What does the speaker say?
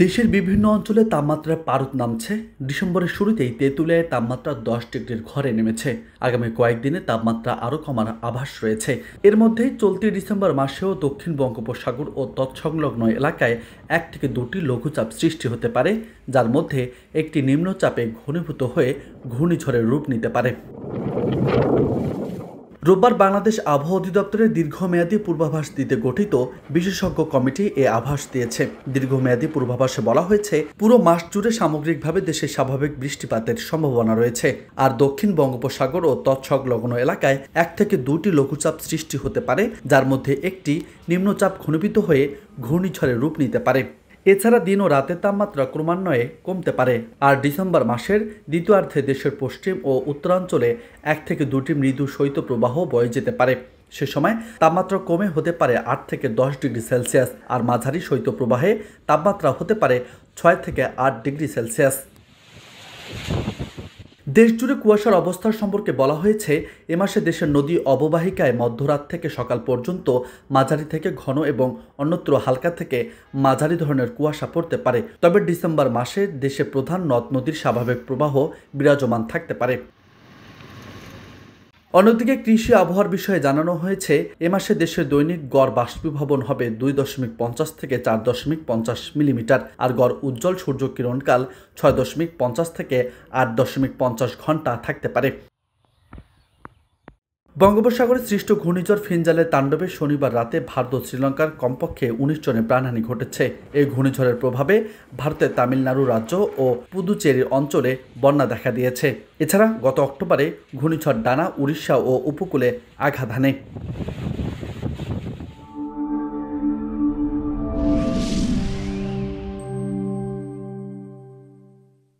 দেশের বিভিন্ন অঞ্চলে তাপমাত্রার পারদ নামছে। ডিসেম্বরের শুরুতেই তেঁতুলিয়ায় তাপমাত্রা ১০ ডিগ্রির ঘরে নেমেছে। আগামী কয়েকদিনে তাপমাত্রা আরও কমার আভাস রয়েছে। এর মধ্যেই চলতি ডিসেম্বর মাসেও দক্ষিণ বঙ্গোপসাগর ও তৎসংলগ্ন এলাকায় ১ থেকে ২টি লঘুচাপ সৃষ্টি হতে পারে, যার মধ্যে একটি নিম্নচাপে ঘনীভূত হয়ে ঘূর্ণিঝড়ের রূপ নিতে পারে। রোববার বাংলাদেশ আবহাওয়া অধিদপ্তরের দীর্ঘমেয়াদী পূর্বাভাস দিতে গঠিত বিশেষজ্ঞ কমিটি এ আভাস দিয়েছে। দীর্ঘমেয়াদী পূর্বাভাসে বলা হয়েছে, পুরো মাস জুড়ে সামগ্রিকভাবে দেশে স্বাভাবিক বৃষ্টিপাতের সম্ভাবনা রয়েছে। আর দক্ষিণ বঙ্গোপসাগর ও তৎসংলগ্ন এলাকায় ১ থেকে ২টি লঘুচাপ সৃষ্টি হতে পারে, যার মধ্যে একটি নিম্নচাপ ঘনীভূত হয়ে ঘূর্ণিঝড়ের রূপ নিতে পারে। এছাড়া দিন ও রাতের তাপমাত্রা ক্রমান্বয়ে কমতে পারে। আর ডিসেম্বর মাসের দ্বিতীয়ার্ধে দেশের পশ্চিম ও উত্তরাঞ্চলে ১ থেকে ২টি মৃদু শৈত্যপ্রবাহ বয়ে যেতে পারে। সে সময় তাপমাত্রা কমে হতে পারে ৮ থেকে ১০ ডিগ্রি সেলসিয়াস, আর মাঝারি শৈত্যপ্রবাহে তাপমাত্রা হতে পারে ৬ থেকে ৮ ডিগ্রি সেলসিয়াস। দেশজুড়ে কুয়াশার অবস্থার সম্পর্কে বলা হয়েছে, এ মাসে দেশের নদী অববাহিকায় মধ্যরাত থেকে সকাল পর্যন্ত মাঝারি থেকে ঘন এবং অন্যত্র হালকা থেকে মাঝারি ধরনের কুয়াশা পড়তে পারে। তবে ডিসেম্বর মাসে দেশে প্রধান নদ নদীর স্বাভাবিক প্রবাহ বিরাজমান থাকতে পারে। অন্যদিকে কৃষি আবহাওয়ার বিষয়ে জানানো হয়েছে, এ মাসে দেশের দৈনিক গড় বাষ্পীভবন হবে ২.৫০ থেকে ৪.৫০ মিলিমিটার, আর গড় উজ্জ্বল সূর্যকিরণকাল ৬.৫০ থেকে ৮.৫০ ঘন্টা থাকতে পারে। বঙ্গোপসাগরে সৃষ্ট ঘূর্ণিঝড় ফিনজালের তাণ্ডবে শনিবার রাতে ভারত ও শ্রীলঙ্কার কমপক্ষে ১৯ জনের প্রাণহানি ঘটেছে। এই ঘূর্ণিঝড়ের প্রভাবে ভারতের তামিলনাড়ু রাজ্য ও পুদুচেরির অঞ্চলে বন্যা দেখা দিয়েছে। এছাড়া গত অক্টোবরে ঘূর্ণিঝড় ডানা উড়িষ্যা ও উপকূলে আঘাত হানে।